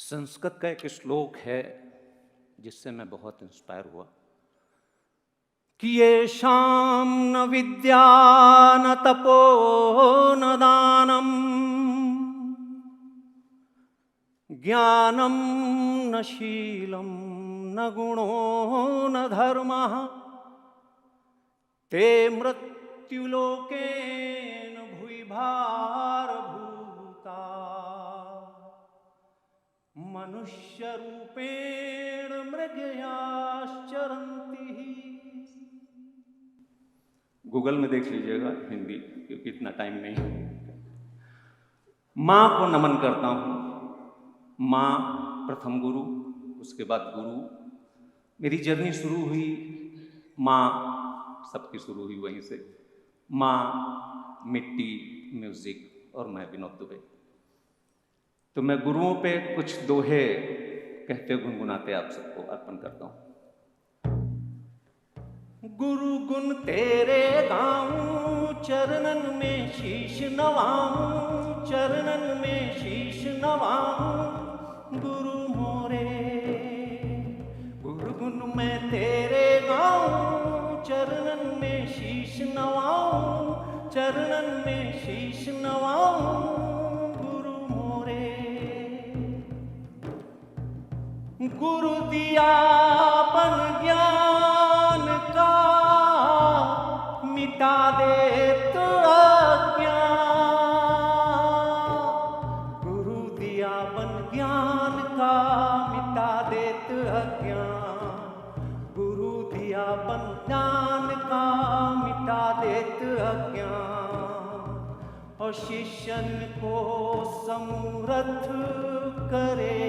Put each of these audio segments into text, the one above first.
संस्कृत का एक श्लोक है जिससे मैं बहुत इंस्पायर हुआ कि ये शाम न विद्या न तपो न दानम ज्ञानम न शीलम न गुणो न धर्मः ते मृत्युलोकेन भुवि भारभूता मनुष्य रूपेण मृगयाश्चरन्ति। गूगल में देख लीजिएगा हिंदी, क्योंकि इतना टाइम नहीं है। माँ को नमन करता हूँ। माँ प्रथम गुरु, उसके बाद गुरु। मेरी जर्नी शुरू हुई, माँ सबकी शुरू हुई वहीं से। माँ, मिट्टी, म्यूजिक और मैं विनोद दुबे। तो मैं गुरुओं पे कुछ दोहे कहते गुनगुनाते आप सबको अर्पण करता हूँ। गुरु गुण तेरे गाऊं, चरणन में शीश नवाऊं, चरणन में शीश नवाऊं गुरु मोरे। गुरु गुण मैं तेरे गाऊं, चरणन में शीश नवाऊं, चरणन में शीश नवाऊं गुरु मोरे। गुरु दियापन ज्ञान का मिटा देत अज्ञान। गुरु दियापन ज्ञान का मिटा देत अज्ञान। गुरु दियापन ज्ञान का मिटा देत अज्ञान। और शिष्यन को समर्थ करे,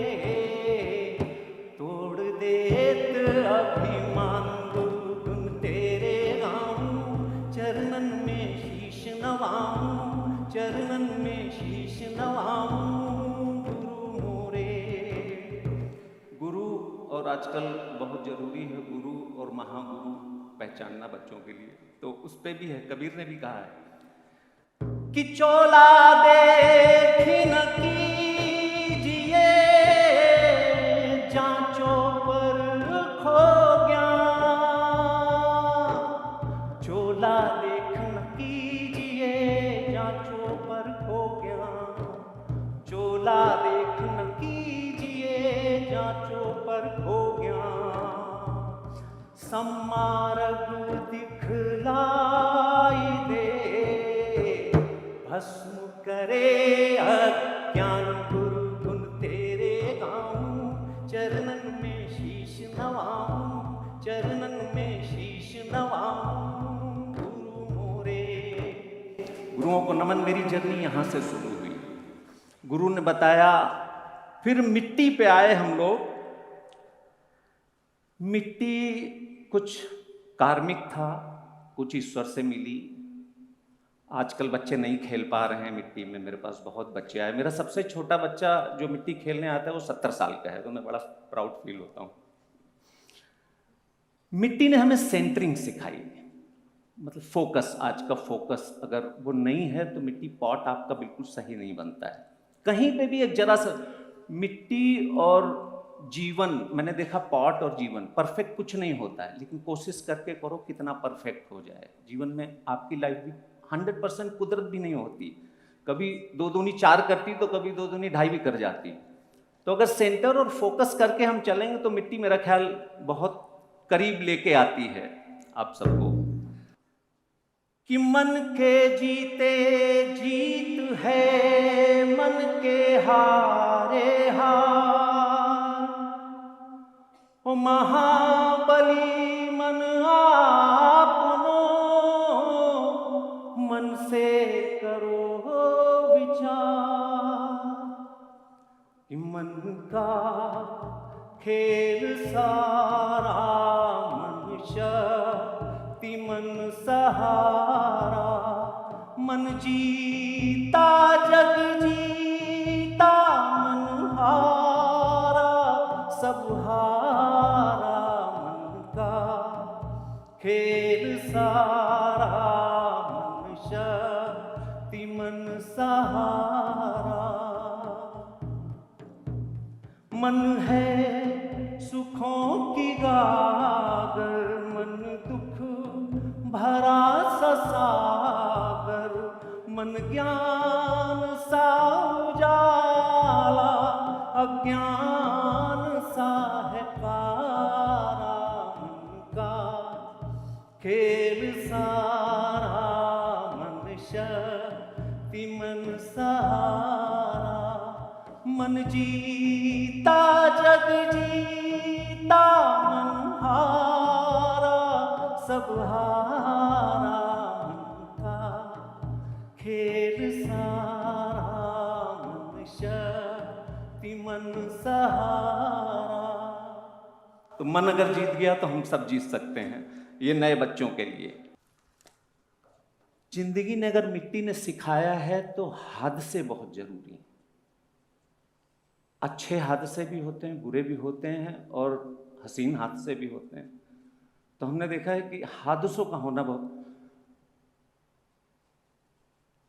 तोड़ देत अभिमान। गुरु गुण तेरे गाऊं, चरणन में शीश नवाऊं, चरणन में शीश नवाऊं गुरु मोरे। गुरु, और आजकल बहुत जरूरी है गुरु और महागुरु पहचानना बच्चों के लिए, तो उस पे भी है। कबीर ने भी कहा है कि चोला देखी न कीजिए, जांचो पर खो ज्ञान। चोला देख न कीजिए, जांचो पर खो ज्ञान। चोला देख न कीजिए, जांचो पर खो ज्ञान। सम्मार्ग दिखलाई दे, भस्म करे अज्ञान। गुरु गुण तेरे गाऊं, चरणन में शीश नवाऊं, चरणन में शीश नवाऊं गुरु मोरे। गुरुओं को नमन। मेरी जर्नी यहाँ से शुरू हुई। गुरु ने बताया, फिर मिट्टी पे आए हम लोग। मिट्टी कुछ कार्मिक था, कुछ ईश्वर से मिली। आजकल बच्चे नहीं खेल पा रहे हैं मिट्टी में। मेरे पास बहुत बच्चे आए। मेरा सबसे छोटा बच्चा जो मिट्टी खेलने आता है वो 70 साल का है, तो मैं बड़ा प्राउड फील होता हूँ। मिट्टी ने हमें सेंटरिंग सिखाई, मतलब फोकस। आज का फोकस अगर वो नहीं है तो मिट्टी पॉट आपका बिल्कुल सही नहीं बनता है। कहीं पे भी एक जरा सा मिट्टी और जीवन, मैंने देखा पॉट और जीवन परफेक्ट कुछ नहीं होता है, लेकिन कोशिश करके करो कितना परफेक्ट हो जाए। जीवन में आपकी लाइफ भी 100% कुदरत भी नहीं होती। कभी 2 दूनी 4 करती तो कभी 2 दूनी 2.5 भी कर जाती। तो अगर सेंटर और फोकस करके हम चलेंगे तो मिट्टी मेरा ख्याल बहुत करीब लेके आती है आप सबको। कि मन के जीते जीत है, मन के हारे हार। ओ महाबली मन आपनो, मन से करो विचार। कि मन का खेल सारा, मनुष्य शक्ति मन सहारा। मन जीता जग जीता, मन हारा सब हारा। मन का खेल सारा, मनुष्य शक्ति मन सहारा। मन है सुखों की गागर, मन दुख भरा सा सागर, मन ज्ञान सा उजाला, अज्ञान सा है कारा, मन का खेल सारा, मन शक्ति मन सहारा, मन जीता जग जीता, मन हारा सब हारा, मन का खेल सारा, मन शक्ति मन सहारा। तो मन अगर जीत गया तो हम सब जीत सकते हैं। ये नए बच्चों के लिए जिंदगी ने अगर मिट्टी ने सिखाया है तो हादसे बहुत जरूरी हैं। अच्छे हादसे भी होते हैं, बुरे भी होते हैं और हसीन हादसे भी होते हैं। तो हमने देखा है कि हादसों का होना बहुत,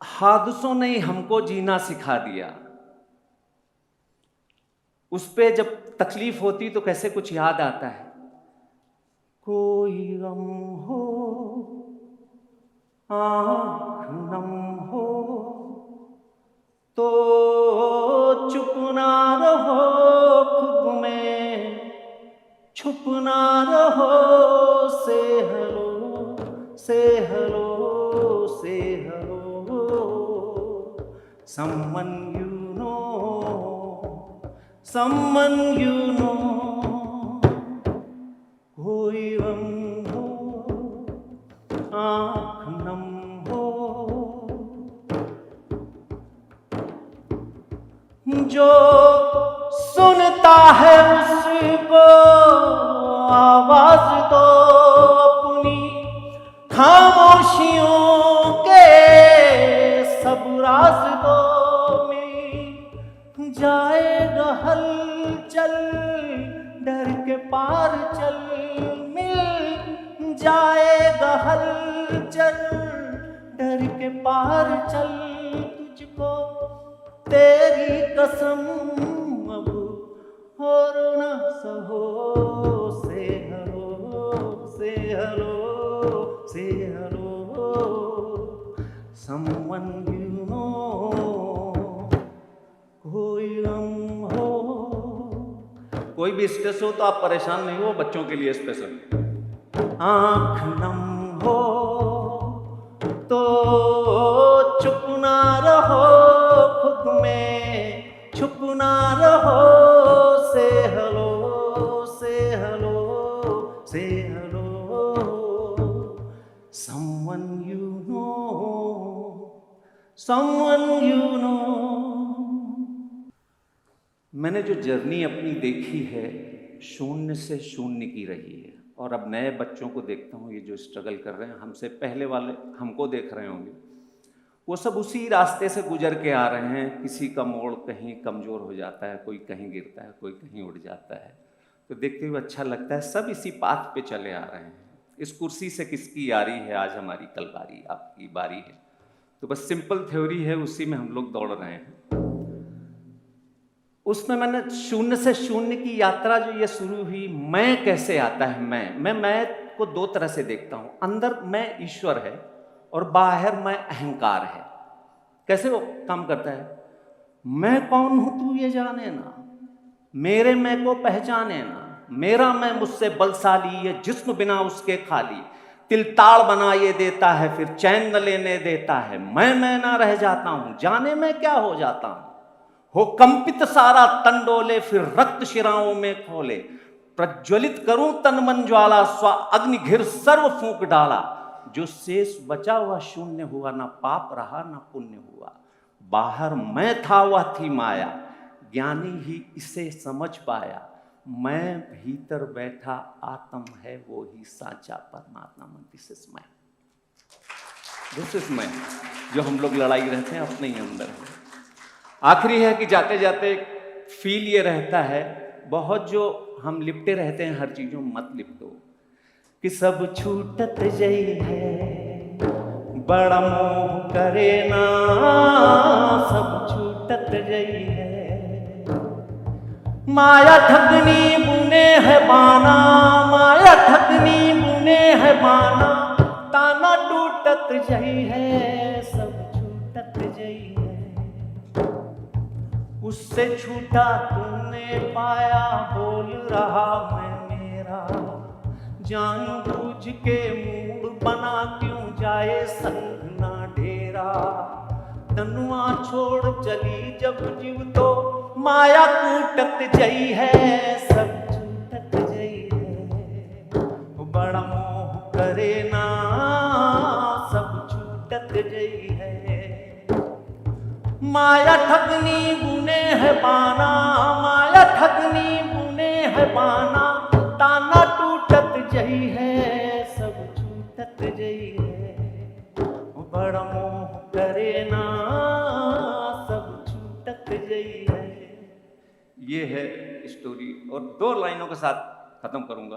हादसों ने हमको जीना सिखा दिया। उस पे जब तकलीफ होती तो कैसे कुछ याद आता है, कोई गम हो आँख नम हो तो चुप ना रहो, खुद में छुप ना रहो, से हलो से हलो से हलो, someone you know, कोई गम हो आँख नम हो, जो सुनता है उसको आवाज दो, अपनी खामोशियों के सब राज दो, मिल जाएगा हलचल डर के पार चल, मिल जाएगा हलचल डर के पार चल, तुझको तेरी कसम अब और न सहो, से हलो से हलो से हलो, someone you know, कोई गम हो। कोई भी स्ट्रेस हो तो आप परेशान नहीं हो, बच्चों के लिए स्पेशल। आँख नम हो तो चुप ना रहो, खुद में छुप ना रहो, से हलो से हलो से हलो, someone you know। मैंने जो जर्नी अपनी देखी है शून्य से शून्य की रही है, और अब नए बच्चों को देखता हूँ ये जो स्ट्रगल कर रहे हैं, हमसे पहले वाले हमको देख रहे होंगे, वो सब उसी रास्ते से गुजर के आ रहे हैं। किसी का मोड़ कहीं कमज़ोर हो जाता है, कोई कहीं गिरता है, कोई कहीं उड़ जाता है, तो देखते हुए अच्छा लगता है। सब इसी पाथ पे चले आ रहे हैं। इस कुर्सी से किसकी यारी है, आज हमारी कल बारी, आपकी बारी है। तो बस सिंपल थ्योरी है, उसी में हम लोग दौड़ रहे हैं। उसमें मैंने शून्य से शून्य की यात्रा जो ये शुरू हुई, मैं कैसे आता है, मैं को दो तरह से देखता हूँ। अंदर मैं ईश्वर है और बाहर मैं अहंकार है। कैसे वो काम करता है, मैं कौन हूं तू ये जाने ना, मेरे मैं को पहचाने ना, मेरा मैं मुझसे बलशाली, ये जिस्म बिना उसके खाली, तिल ताड़ बना ये देता है फिर चैन न लेने देता है, मैं ना रह जाता हूं, जाने मैं क्या हो जाता हूं, हो कंपित सारा तन डोले फिर रक्त शिराओं में खोले, प्रज्वलित करूं तन मन ज्वाला, स्व अग्नि घिर सर्व फूंक डाला, जो शेष बचा हुआ शून्य हुआ, ना पाप रहा ना पुण्य हुआ, बाहर मैं था वह थी माया, ज्ञानी ही इसे समझ पाया, मैं भीतर बैठा आत्म है वो ही साचा परमात्मा। दिस इज मैं, जो हम लोग लड़ाई रहते हैं अपने ही अंदर है। आखिरी है कि जाते जाते फील ये रहता है बहुत, जो हम लिपटे रहते हैं हर चीजों, मत लिपटो, कि सब छूटत जई है, बड़ा मोह करे ना, सब छूटत जई है, माया ठगनी बुने है बाना, माया ठगनी बुने है बाना, ताना टूटत जई है, सब छूटत जई है। उससे छूटा तूने पाया, बोल रहा मैं मेरा, जानबूझ के मूड बना क्यों जाए संग ना डेरा। तनुआ छोड़ चली जब जीव तो माया कूटत जई है, सब छूटत जई है। बड़ा मोह करे ना, सब छूटत जई है। माया ठगनी बुने है बाना, माया ठगनी बुने है बाना, ताना टूटत जई है, सब छूटत जई है। बड़ा मोह करे ना, सब छूटत जई है। ये है स्टोरी, और 2 लाइनों के साथ खत्म करूंगा।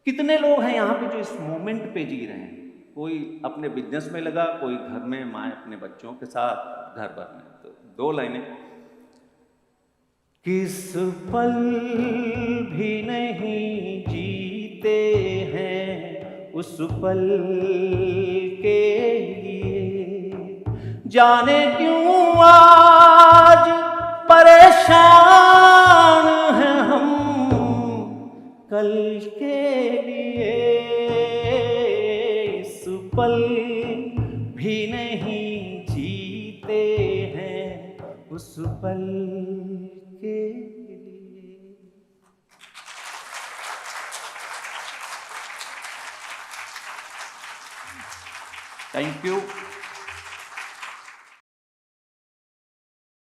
कितने लोग हैं यहाँ पे जो इस मोमेंट पे जी रहे हैं? कोई अपने बिजनेस में लगा, कोई घर में माँ अपने बच्चों के साथ घर भर में। तो 2 लाइनें। किस पल भी नहीं जीते हैं उस पल के लिए, जाने क्यों आज परेशान हैं हम कल के लिए। इस पल भी नहीं जीते हैं उस पल के लिए। Thank you.